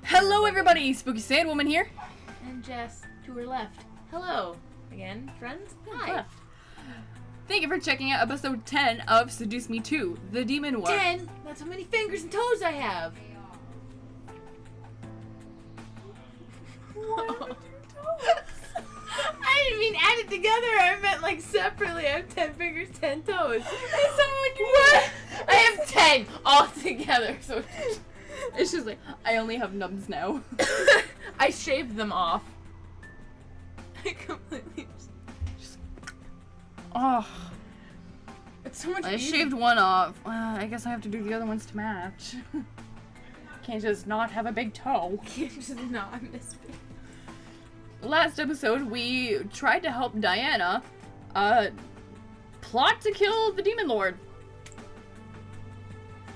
Hello everybody, Spooky Sandwoman here. And Jess to her left. Hello again, friends. Hi. Thank you for checking out episode 10 of Seduce Me 2, The Demon War. 10? That's how many fingers and toes I have. I didn't mean added together. I meant like separately. I have 10 fingers, 10 toes. It sounded like what? I have 10 all together. So it's just like, I only have nubs now. I shaved them off. I completely just... Oh. It's so much I easier. shaved one off. I guess I have to do the other ones to match. Can't just not have a big toe. Can't just not miss me. Last episode, we tried to help Diana plot to kill the Demon Lord.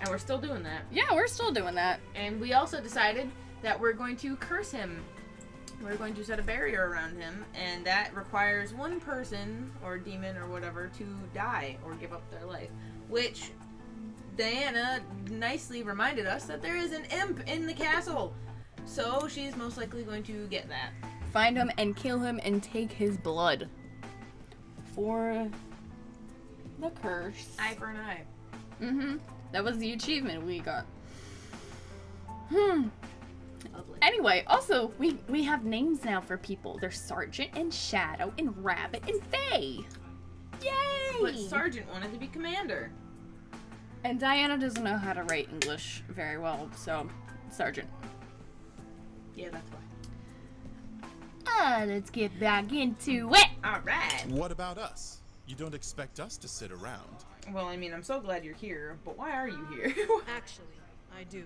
And we're still doing that. Yeah, we're still doing that. And we also decided that we're going to curse him. We're going to set a barrier around him, and that requires one person, or demon, or whatever, to die or give up their life. Which, Diana nicely reminded us that there is an imp in the castle. So she's most likely going to get that. Find him and kill him and take his blood. For the curse. Eye for an eye. Mm-hmm. That was the achievement we got. Lovely. Anyway, also, we have names now for people. There's Sergeant and Shadow and Rabbit and Faye. Yay! But Sergeant wanted to be commander. And Diana doesn't know how to write English very well, so Sergeant. Yeah, that's why. Let's get back into it. Alright. What about us? You don't expect us to sit around. Well, I mean, I'm so glad you're here, but why are you here? Actually, I do.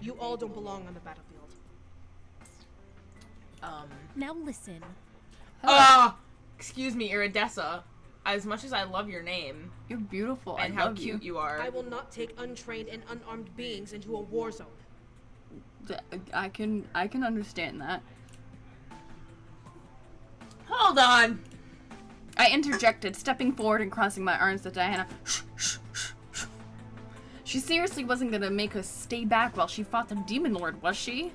You all don't belong on the battlefield. Now listen. Excuse me, Iridessa. As much as I love your name You're beautiful. and I how love cute you are, I will not take untrained and unarmed beings into a war zone. I can understand that. hold on. I interjected, stepping forward and crossing my arms to Diana. Shh, shh, shh, shh. She seriously wasn't gonna make us stay back while she fought the Demon Lord, was she?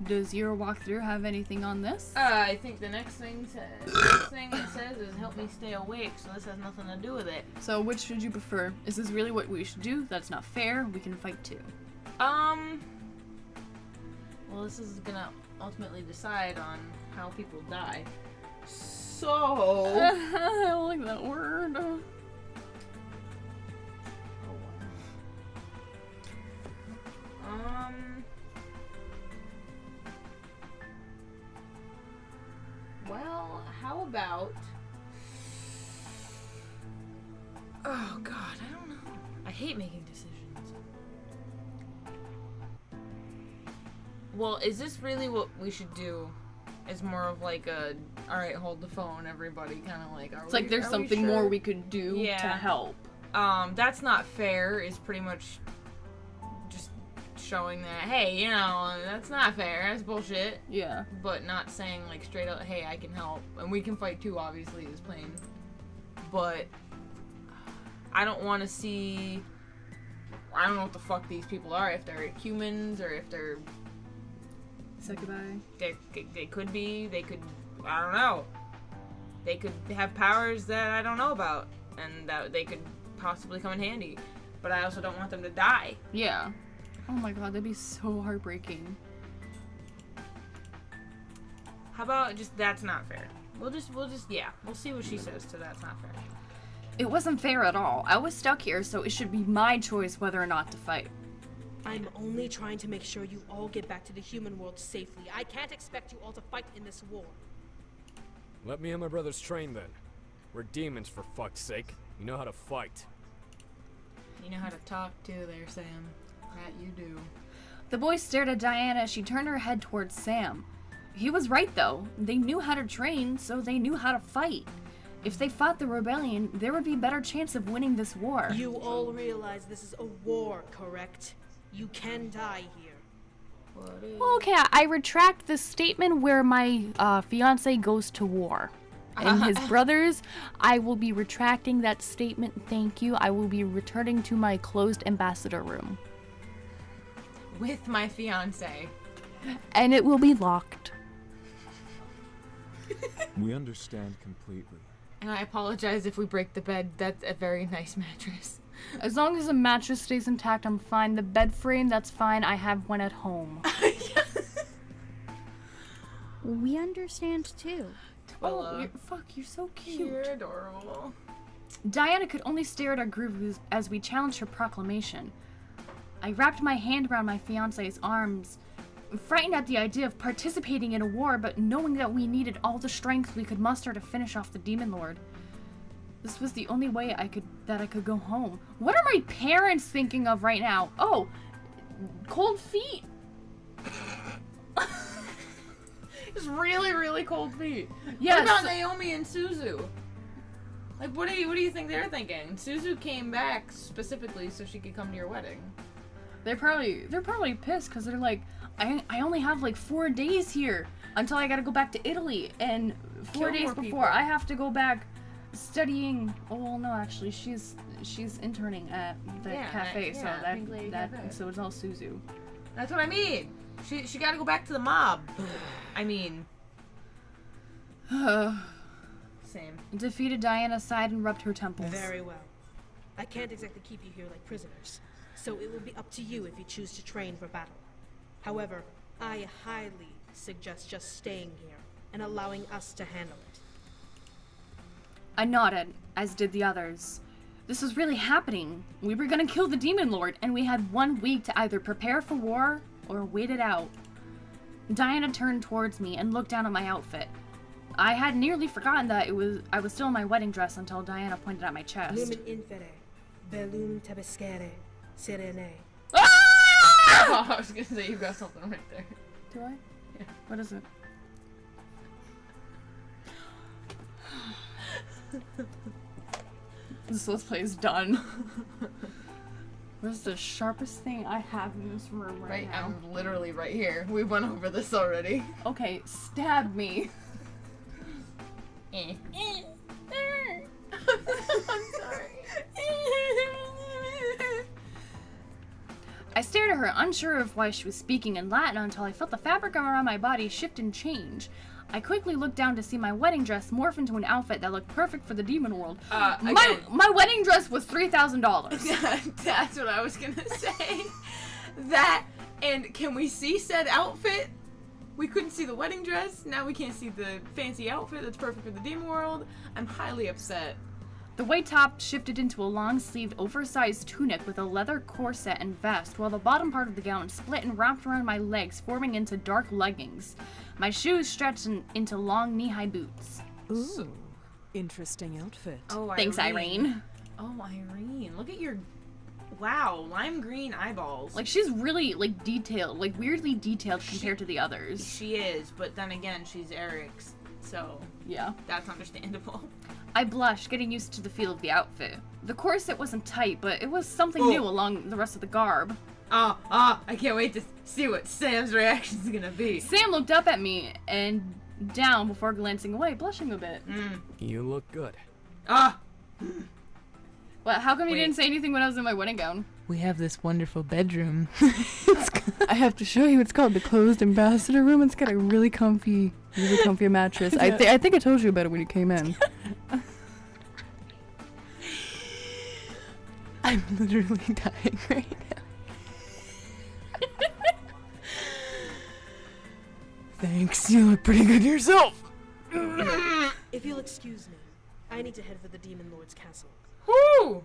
Does your walkthrough have anything on this? I think the next thing it says is help me stay awake, so this has nothing to do with it. So which should you prefer? Is this really what we should do? That's not fair. We can fight too. Well, this is gonna ultimately decide on how people die. So... I don't like that word. Well, how about... Oh, God, I don't know. I hate making decisions. Well, is this really what we should do? It's more of like a, alright, hold the phone, everybody, kind of like, It's like there's something more we could do to Yeah. help. That's not fair is pretty much just showing that, hey, you know, that's not fair, that's bullshit. Yeah. But not saying, like, straight up, hey, I can help. And we can fight too, obviously, is plain. But I don't want to see... I don't know what the fuck these people are. If they're humans or if they're... Say goodbye. They could be. They could... I don't know. They could have powers that I don't know about. And that they could possibly come in handy. But I also don't want them to die. Yeah. Oh my god, that'd be so heartbreaking. How about just that's not fair? We'll just yeah. We'll see what she says to that's not fair. It wasn't fair at all. I was stuck here, so it should be my choice whether or not to fight. I'm only trying to make sure you all get back to the human world safely. I can't expect you all to fight in this war. Let me and my brothers train then. We're demons, for fuck's sake. We know how to fight. You know how to talk too there, Sam. That you do. The boys stared at Diana as she turned her head towards Sam. He was right, though. They knew how to train, so they knew how to fight. If they fought the rebellion, there would be a better chance of winning this war. You all realize this is a war, correct? You can die here. Okay, I retract the statement where my fiance goes to war. And his brothers, I will be retracting that statement, thank you. I will be returning to my closed ambassador room. with my fiance. And it will be locked. We understand completely. And I apologize if we break the bed. That's a very nice mattress. As long as the mattress stays intact, I'm fine. The bed frame, that's fine. I have one at home. We understand too. Oh, you're so cute. You're adorable. Diana could only stare at our groove as we challenged her proclamation. I wrapped my hand around my fiance's arms, frightened at the idea of participating in a war, but knowing that we needed all the strength we could muster to finish off the Demon Lord. This was the only way I could go home. What are my parents thinking of right now? Oh, cold feet. It's really, really cold feet. Yes. What about Naomi and Suzu? Like, what do you think they're thinking? Suzu came back specifically so she could come to your wedding. They're probably pissed because they're like, I only have like 4 days here until I gotta go back to Italy, and 4 Kill days more before people. I have to go back studying. Oh well, no, actually, she's interning at the cafe, so Pink Lady Cafe. so it's all Suzu. That's what I mean. She got to go back to the mob. I mean, same. Defeated Diana sighed and rubbed her temples. Very well. I can't exactly keep you here like prisoners, so it will be up to you if you choose to train for battle. However, I highly suggest just staying here and allowing us to handle it. I nodded, as did the others. This was really happening. We were gonna kill the Demon Lord, and we had 1 week to either prepare for war or wait it out. Diana turned towards me and looked down at my outfit. I had nearly forgotten that I was still in my wedding dress until Diana pointed at my chest. Lumen infere, bellum tabescere, serene. Oh, I was gonna say you got something right there. Do I? Yeah. What is it? This let's play is done. What's the sharpest thing I have in this room right now? I'm literally right here. We went over this already. Okay, stab me. I'm sorry. I stared at her, unsure of why she was speaking in Latin until I felt the fabric around my body shift and change. I quickly looked down to see my wedding dress morph into an outfit that looked perfect for the demon world. My wedding dress was $3,000. That's what I was gonna say. That, and can we see said outfit? We couldn't see the wedding dress. Now we can't see the fancy outfit that's perfect for the demon world. I'm highly upset. The white top shifted into a long-sleeved, oversized tunic with a leather corset and vest, while the bottom part of the gown split and wrapped around my legs, forming into dark leggings. My shoes stretched into long knee-high boots. Ooh, interesting outfit. Oh, Thanks, Irene. Oh, Irene. Look at your, wow, lime green eyeballs. Like, she's really, like, detailed, like, weirdly detailed compared to the others. She is, but then again, she's Eric's, so Yeah. that's understandable. I blushed, getting used to the feel of the outfit. The corset wasn't tight, but it was something new along the rest of the garb. I can't wait to see what Sam's reaction is gonna be. Sam looked up at me and down before glancing away, blushing a bit. You look good. Well, how come you Wait. didn't say anything when I was in my wedding gown? We have this wonderful bedroom. I have to show you. It's called the Closed Ambassador Room. It's got a really comfy mattress. I think I told you about it when you came in. I'm literally dying right now. Thanks, you look pretty good yourself. If you'll excuse me, I need to head for the Demon Lord's castle. Woo!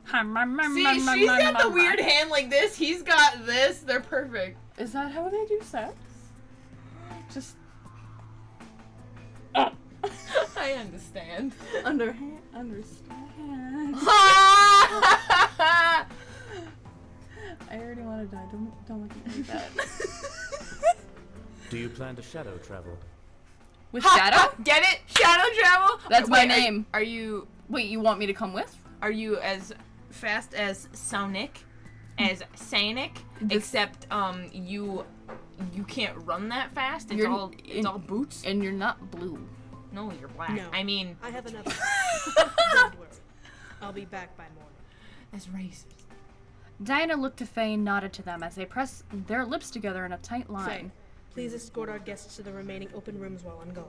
See, she's got the weird hand like this. He's got this. They're perfect. Is that how they do sex? Just I understand. understand. I already want to die. Don't look at me like that. Do you plan to shadow travel? With Shadow? Get it? Shadow travel? That's my Wait, name. Are you Wait, you want me to come with? as fast as Sonic, as Sonic, except you can't run that fast. It's all boots. And you're not blue. No, you're black. No. I mean, I have another. Don't worry. I'll be back by morning. that's racist. Diana looked to Faye and nodded to them as they pressed their lips together in a tight Faye, line. please escort our guests to the remaining open rooms while I'm gone.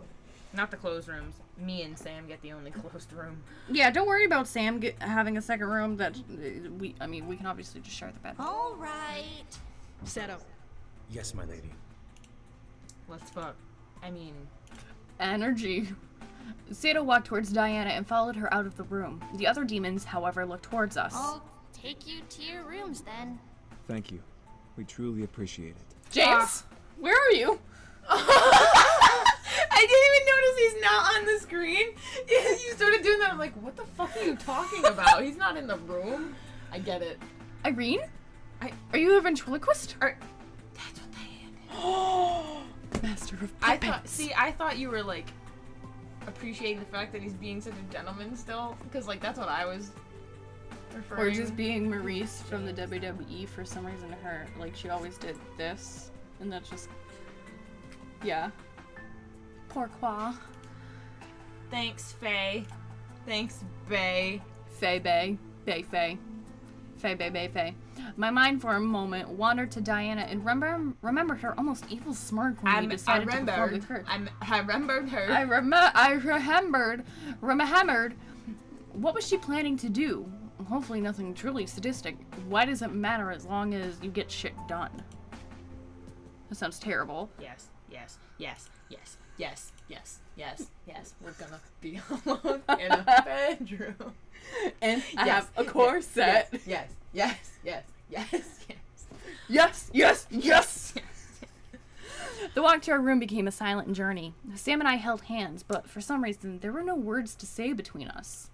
Not the closed rooms. Me and Sam get the only closed room. Yeah, don't worry about Sam having a second room. That we can obviously just share the bed. All right. Seto. Yes, my lady. Let's fuck. I mean, Energy. Sato walked towards Diana and followed her out of the room. The other demons, however, looked towards us. I'll take you to your rooms then. Thank you. We truly appreciate it. James, where are you? I didn't even notice he's not on the screen. You started doing that. I'm like, what the fuck are you talking about? He's not in the room. I get it. Irene? Are you a ventriloquist? That's what they had. Master of puppets. I thought you were like appreciating the fact that he's being such a gentleman still, because like that's what I was referring. Or just being Maurice from the WWE. For some reason, she always did this, and that's just, yeah. Pourquoi? Thanks, Faye. Thanks, Bae. Faye Bae. Bae Faye. Faye Bae Bae Faye. My mind for a moment wandered to Diana and remembered her almost evil smirk when we decided to perform the curse. I remembered her. I remembered. What was she planning to do? Hopefully nothing truly sadistic. Why does it matter as long as you get shit done? That sounds terrible. Yes. We're gonna be alone in a bedroom. And I have a corset. Yes. The walk to our room became a silent journey. Sam and I held hands, but for some reason, there were no words to say between us.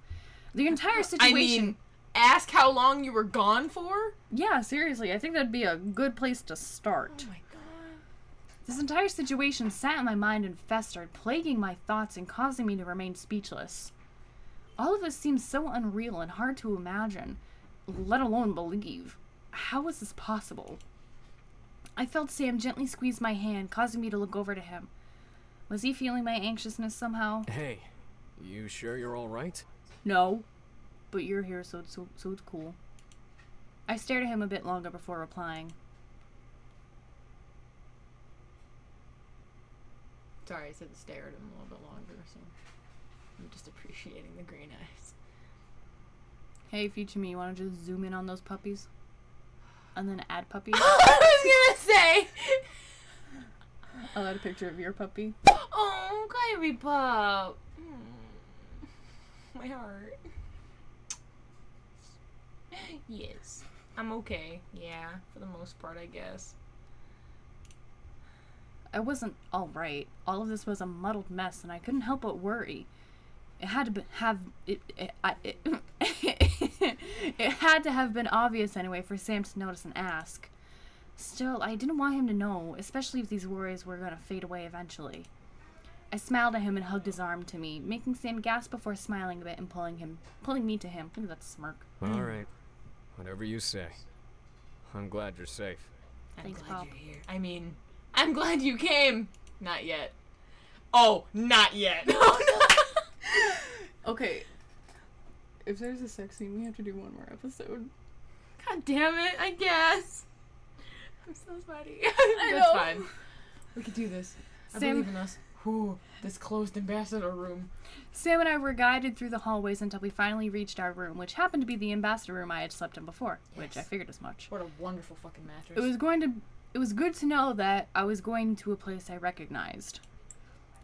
The entire situation... I mean, ask how long you were gone for? Yeah, seriously, I think that'd be a good place to start. Oh my god. This entire situation sat in my mind and festered, plaguing my thoughts and causing me to remain speechless. All of this seems so unreal and hard to imagine, let alone believe. How was this possible? I felt Sam gently squeeze my hand, causing me to look over to him. Was he feeling my anxiousness somehow? Hey, you sure you're all right? No, but you're here, so it's cool. I stared at him a bit longer before replying. Sorry, I said stare at him a little bit longer, so I'm just appreciating the green eyes. Hey, future me, you want to just zoom in on those puppies? And then add puppies? I was gonna say! I'll add a picture of your puppy. Oh, Kyrie pup. My heart. Yes. I'm okay. Yeah, for the most part, I guess. I wasn't alright. All of this was a muddled mess, and I couldn't help but worry. It had to it had to have been obvious anyway for Sam to notice and ask. Still, I didn't want him to know, especially if these worries were going to fade away eventually. I smiled at him and hugged his arm to me, making Sam gasp before smiling a bit and pulling me to him. Look at that smirk. All right. Whatever you say. I'm glad you're safe. Thanks, glad Pop. you're here. I mean, I'm glad you came. Not yet. Oh, not yet. Oh, no. Okay. If there's a sex scene, we have to do one more episode. God damn it, I guess. I'm so sweaty. I That's know. fine. We could do this. I Sam- believe in us. Ooh, this closed ambassador room. Sam and I were guided through the hallways until we finally reached our room, which happened to be the ambassador room I had slept in before, which I figured as much. What a wonderful fucking mattress. It was good to know that I was going to a place I recognized.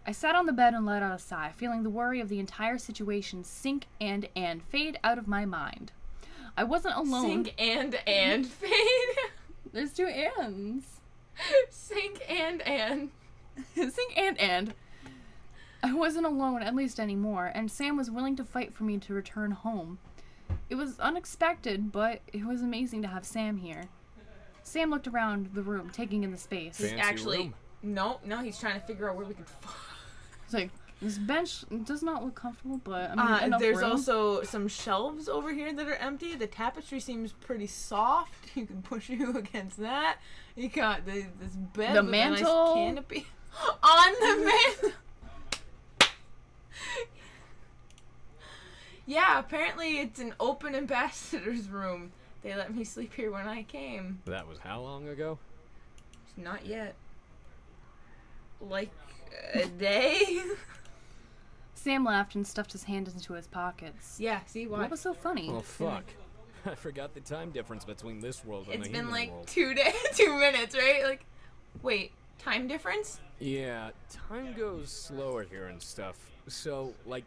I sat on the bed and let out a sigh, feeling the worry of the entire situation sink and fade out of my mind. I wasn't alone. Sink and fade. There's two ands. Sink and. Sink and. I wasn't alone, at least anymore, and Sam was willing to fight for me to return home. It was unexpected, but it was amazing to have Sam here. Sam looked around the room, taking in the space. Fancy room. No, he's trying to figure out where we could It's like, this bench does not look comfortable, but I mean, enough there's room. also some shelves over here that are empty. The tapestry seems pretty soft. You can push you against that. You got this bed The with mantle. a nice canopy on the mantle. Yeah, apparently it's an open ambassador's room. They let me sleep here when I came. That was how long ago? Not yet. Like a day? Sam laughed and stuffed his hand into his pockets. Yeah, see why? What was so funny? Oh, fuck. I forgot the time difference between this world and It's the been human like world. 2 minutes, right? Like, wait, time difference? Yeah, time goes slower here and stuff. So, like,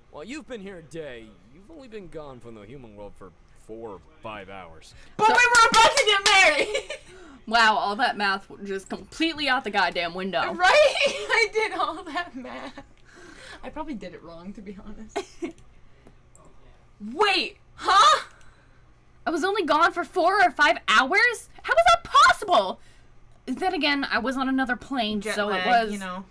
while you've been here a day, you've only been gone from the human world for 4 or 5 hours. But we were about to get married! Wow, all that math just completely out the goddamn window. Right? I did all that math. I probably did it wrong, to be honest. Wait, huh? I was only gone for 4 or 5 hours? How was that possible? Then again, I was on another plane, Jet so lag, it was you know.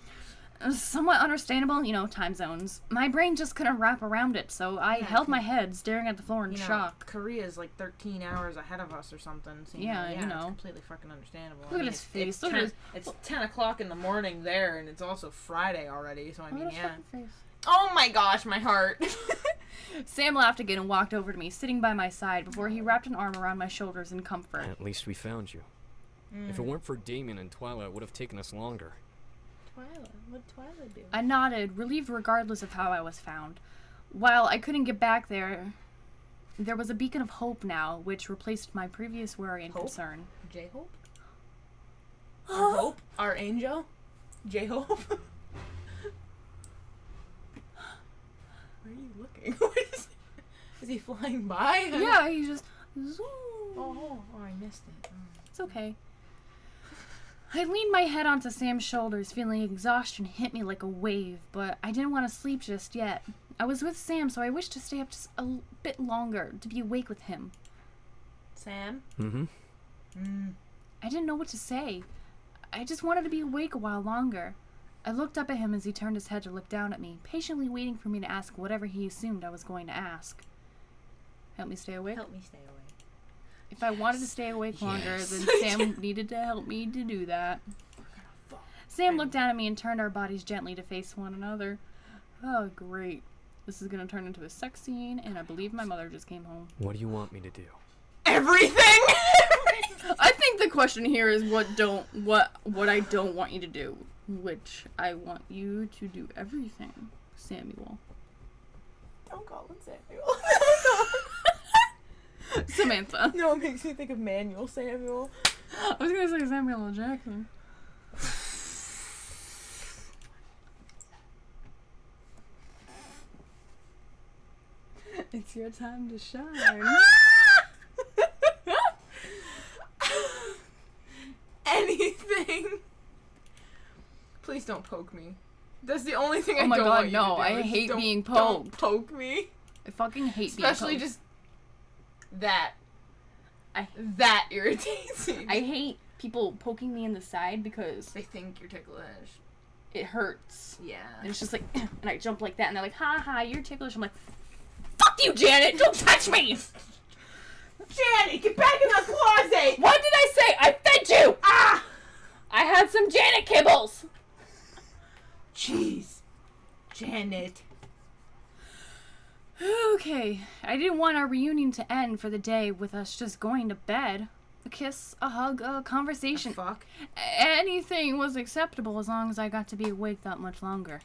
somewhat understandable, time zones. My brain just couldn't wrap around it, so I held my head, staring at the floor in shock. Korea's like 13 hours ahead of us or something. So, Yeah, it's you know. completely fucking understandable. Look at his face. It's Look at 10, his- it's 10 o'clock in the morning there, and it's also Friday already, so I mean, Look at his yeah. fucking face. Oh my gosh, my heart. Sam laughed again and walked over to me, sitting by my side, before he wrapped an arm around my shoulders in comfort. At least we found you. If it weren't for Damien and Twilight, it would have taken us longer. Twilight? What'd Twilight do? I nodded, relieved regardless of how I was found. While I couldn't get back there, there was a beacon of hope now, which replaced my previous worry and Hope? concern. J-Hope? Our hope? Our angel? J-Hope? Where are you looking? What is he flying by? Yeah, he just... Oh, I missed it. Oh. It's okay. I leaned my head onto Sam's shoulders, feeling exhaustion hit me like a wave, but I didn't want to sleep just yet. I was with Sam, so I wished to stay up just a bit longer, to be awake with him. Sam? Mm-hmm. I didn't know what to say. I just wanted to be awake a while longer. I looked up at him as he turned his head to look down at me, patiently waiting for me to ask whatever he assumed I was going to ask. Help me stay awake? Help me stay awake. If I wanted to stay awake longer, then Sam needed to help me to do that. Sam looked down at me and turned our bodies gently to face one another. Oh, great. This is going to turn into a sex scene, and I believe my mother just came home. What do you want me to do? Everything! I think the question here is what I don't want you to do, which I want you to do everything, Samuel. Don't call him Samuel. Samantha. No, it makes me think of Manuel Samuel. I was gonna say Samuel L. Jackson. It's your time to shine. Anything. Please don't poke me. That's the only thing I Oh my don't God, want you no, to do. I is hate don't- being Don't poked. poke me. I fucking hate Especially being poked. just that. I- That irritates me. I hate people poking me in the side because They think you're ticklish. it hurts. Yeah. And it's just like, and I jump like that, and they're like, ha ha, you're ticklish. I'm like, fuck you, Janet, don't touch me! Janet, get back in the closet! What did I say? I fed you! Ah! I had some Janet kibbles! Jeez. Janet. Okay, I didn't want our reunion to end for the day with us just going to bed. A kiss, a hug, a conversation. Fuck. Anything was acceptable as long as I got to be awake that much longer.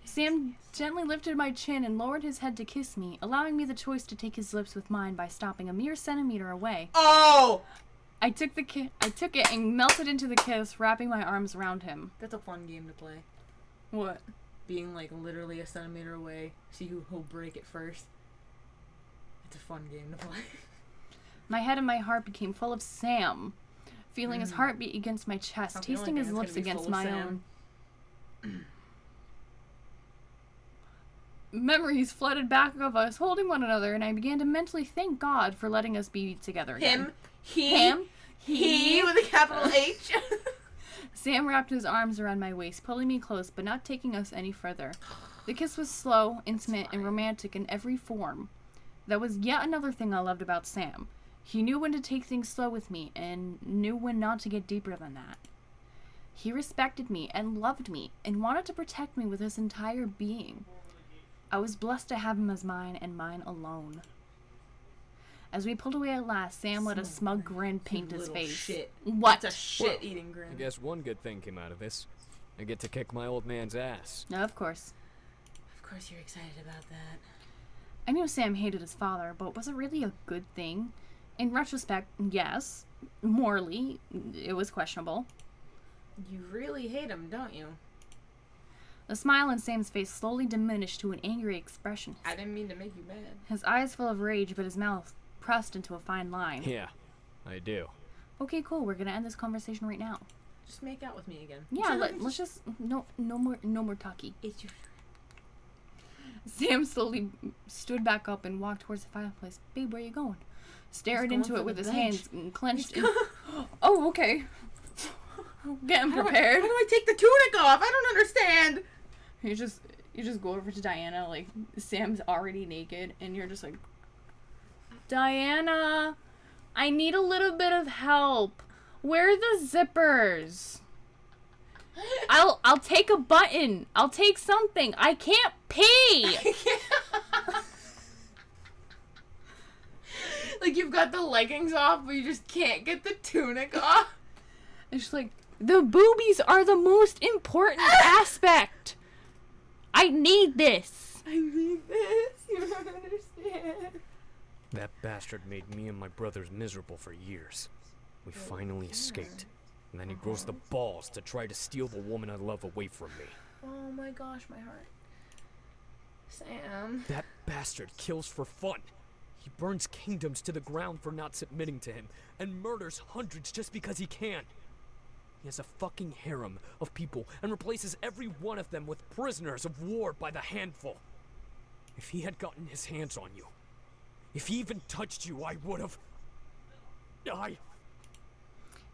Sam gently lifted my chin and lowered his head to kiss me, allowing me the choice to take his lips with mine by stopping a mere centimeter away. Oh! I took it and melted into the kiss, wrapping my arms around him. That's a fun game to play. What? Being like literally a centimeter away, see who'll break it first. It's a fun game to play. My head and my heart became full of Sam, feeling his heartbeat against my chest, I'm feeling tasting like his it's lips gonna be against full of my Sam. own. Memories flooded back of us holding one another, and I began to mentally thank God for letting us be together again. He with a capital H. Sam wrapped his arms around my waist, pulling me close, but not taking us any further. The kiss was slow, intimate, and romantic in every form. That was yet another thing I loved about Sam. He knew when to take things slow with me, and knew when not to get deeper than that. He respected me and loved me, and wanted to protect me with his entire being. I was blessed to have him as mine and mine alone. As we pulled away at last, Sam let a smug grin paint his Little face. shit. What? It's a shit-eating grin. I guess one good thing came out of this. I get to kick my old man's ass. No, of course. Of course you're excited about that. I knew Sam hated his father, but was it really a good thing? In retrospect, yes. Morally, it was questionable. You really hate him, don't you? The smile on Sam's face slowly diminished to an angry expression. I didn't mean to make you mad. His eyes full of rage, but his mouth pressed into a fine line. Yeah, I do. Okay, cool. We're gonna end this conversation right now. Just make out with me again. Yeah, let's just no more talkie. It's your... Sam slowly stood back up and walked towards the fireplace. Babe, where you going? Stared going into for it with the his bench. hands clenched. Oh, okay. Getting prepared. How do I take the tunic off? I don't understand. You just go over to Diana, like Sam's already naked, and you're just like, Diana, I need a little bit of help. Where are the zippers? I'll take a button. I'll take something. I can't pee. Like you've got the leggings off, but you just can't get the tunic off. It's just like, the boobies are the most important aspect. I need this. I need this. You don't understand. That bastard made me and my brothers miserable for years. We finally escaped. And then he grows the balls to try to steal the woman I love away from me. Oh my gosh, my heart. Sam. That bastard kills for fun. He burns kingdoms to the ground for not submitting to him, and murders hundreds just because he can. He has a fucking harem of people and replaces every one of them with prisoners of war by the handful. If he had gotten his hands on you, if he even touched you, I would've...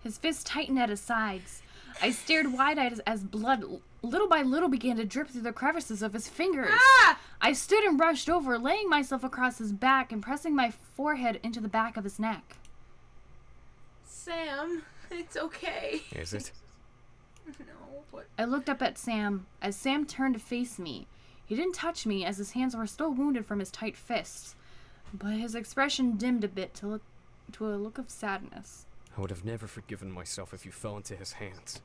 His fists tightened at his sides. I stared wide-eyed as blood little by little began to drip through the crevices of his fingers. Ah! I stood and rushed over, laying myself across his back and pressing my forehead into the back of his neck. Sam, it's okay. Is it? No, but... I looked up at Sam as Sam turned to face me. He didn't touch me as his hands were still wounded from his tight fists, but his expression dimmed a bit to a look of sadness. I would have never forgiven myself if you fell into his hands.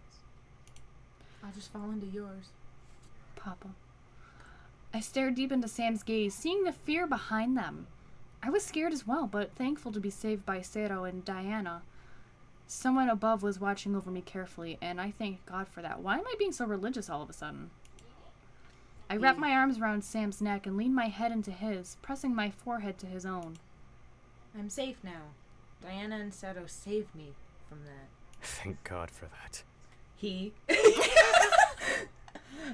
I'll just fall into yours. Papa. I stared deep into Sam's gaze, seeing the fear behind them. I was scared as well, but thankful to be saved by Sero and Diana. Someone above was watching over me carefully, and I thank God for that. Why am I being so religious all of a sudden? I wrapped my arms around Sam's neck and leaned my head into his, pressing my forehead to his own. I'm safe now. Diana and Seduce saved me from that. Thank God for that. He.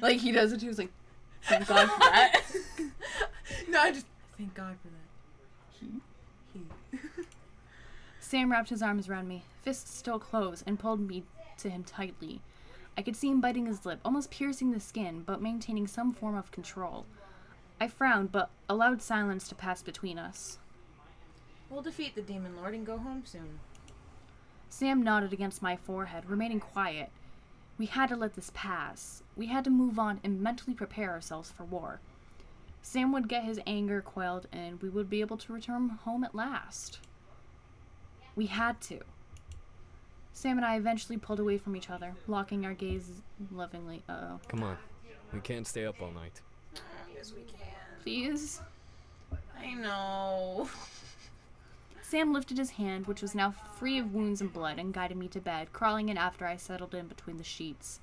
Like, he does it too. He's like, thank God for that. No, I just... Thank God for that. He. Sam wrapped his arms around me, fists still closed, and pulled me to him tightly. I could see him biting his lip, almost piercing the skin, but maintaining some form of control. I frowned, but allowed silence to pass between us. We'll defeat the Demon Lord and go home soon. Sam nodded against my forehead, remaining quiet. We had to let this pass. We had to move on and mentally prepare ourselves for war. Sam would get his anger quelled, and we would be able to return home at last. We had to. Sam and I eventually pulled away from each other, locking our gazes lovingly. Uh-oh. Come on. We can't stay up all night. Yes, we can. Please? I know. Sam lifted his hand, which was now free of wounds and blood, and guided me to bed, crawling in after I settled in between the sheets.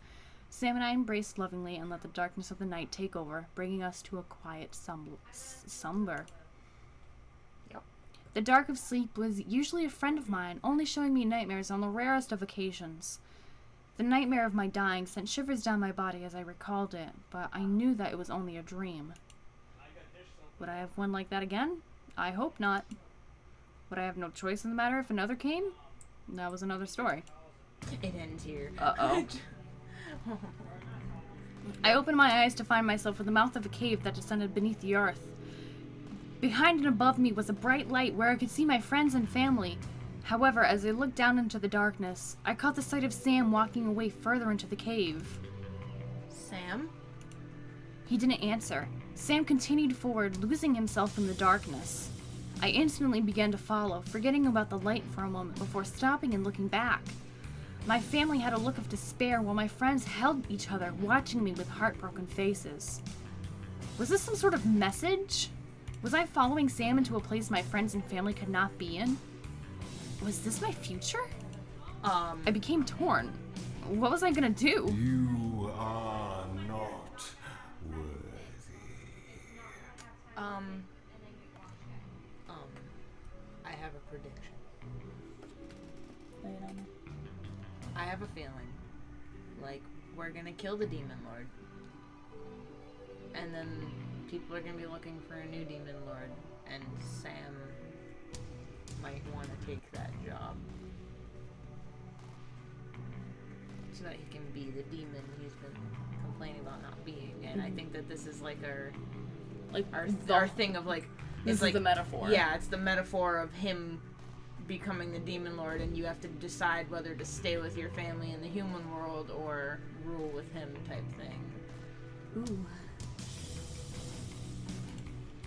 Sam and I embraced lovingly and let the darkness of the night take over, bringing us to a quiet slumber. Yep. The dark of sleep was usually a friend of mine, only showing me nightmares on the rarest of occasions. The nightmare of my dying sent shivers down my body as I recalled it, but I knew that it was only a dream. Would I have one like that again? I hope not. Would I have no choice in the matter if another came? That was another story. It ends here. Uh-oh. I opened my eyes to find myself in the mouth of a cave that descended beneath the earth. Behind and above me was a bright light where I could see my friends and family. However, as I looked down into the darkness, I caught the sight of Sam walking away further into the cave. Sam? He didn't answer. Sam continued forward, losing himself in the darkness. I instantly began to follow, forgetting about the light for a moment before stopping and looking back. My family had a look of despair while my friends held each other, watching me with heartbroken faces. Was this some sort of message? Was I following Sam into a place my friends and family could not be in? Was this my future? I became torn. What was I gonna do? You are not worthy. I have a prediction. I have a feeling like we're gonna kill the Demon Lord. And then people are gonna be looking for a new Demon Lord, and Sam might want to take that job. So that he can be the demon he's been complaining about not being. And I think that this is like our thing of like, This it's is like the metaphor. Yeah, it's the metaphor of him becoming the Demon Lord, and you have to decide whether to stay with your family in the human world or rule with him type thing. Ooh.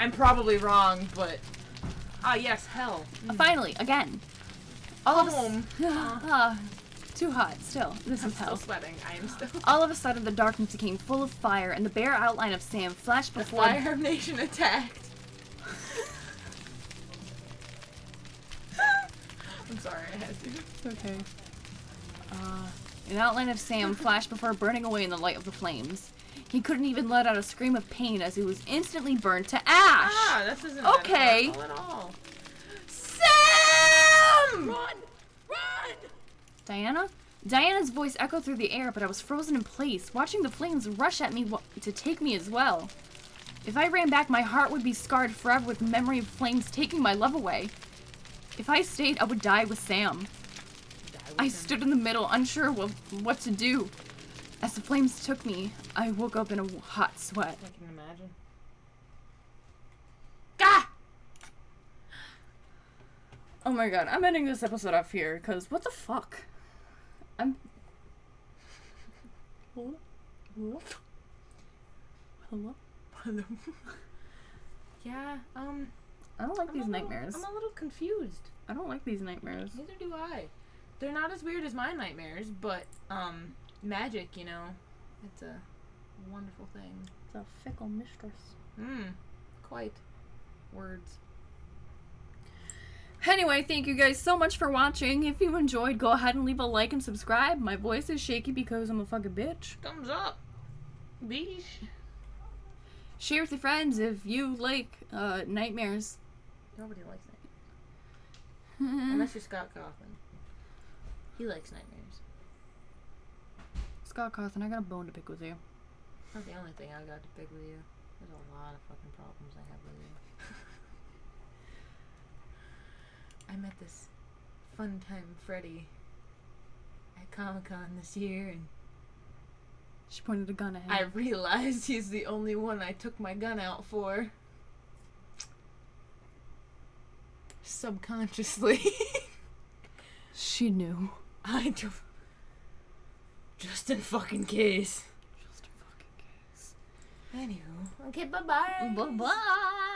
I'm probably wrong, but yes, hell. Finally, again. All Home. Too hot. Still, this I'm is hell. still sweating. I am still. All of a sudden, the darkness became full of fire, and the bare outline of Sam flashed The before. Fire Nation attacked. I'm sorry, I had to. It's okay. An outline of Sam flashed before burning away in the light of the flames. He couldn't even let out a scream of pain as he was instantly burned to ash. This isn't okay. metaphorical at all. Sam! Run! Run! Diana? Diana's voice echoed through the air, but I was frozen in place, watching the flames rush at me to take me as well. If I ran back, my heart would be scarred forever with the memory of flames taking my love away. If I stayed, I would die with Sam. I stood in the middle, unsure of what to do. As the flames took me, I woke up in a hot sweat. I can imagine. Gah! Oh my god, I'm ending this episode off here, because what the fuck? I'm... Hello? Hello? Hello? Yeah, I don't like these nightmares. I'm a little confused. I don't like these nightmares. Neither do I. They're not as weird as my nightmares, but, magic, you know, it's a wonderful thing. It's a fickle mistress. Quite. Words. Anyway, thank you guys so much for watching. If you enjoyed, go ahead and leave a like and subscribe. My voice is shaky because I'm a fucking bitch. Thumbs up. Beesh. Share with your friends if you like nightmares. Nobody likes nightmares. Unless you're Scott Cawthon. He likes nightmares. Scott Cawthon, I got a bone to pick with you. Not the only thing I got to pick with you. There's a lot of fucking problems I have with you. I met this fun time Freddy at Comic-Con this year, and she pointed a gun at him. I realized he's the only one I took my gun out for. Subconsciously. She knew. I do. Just in fucking case. Just in fucking case. Anywho. Okay, bye-bye. Bye-bye.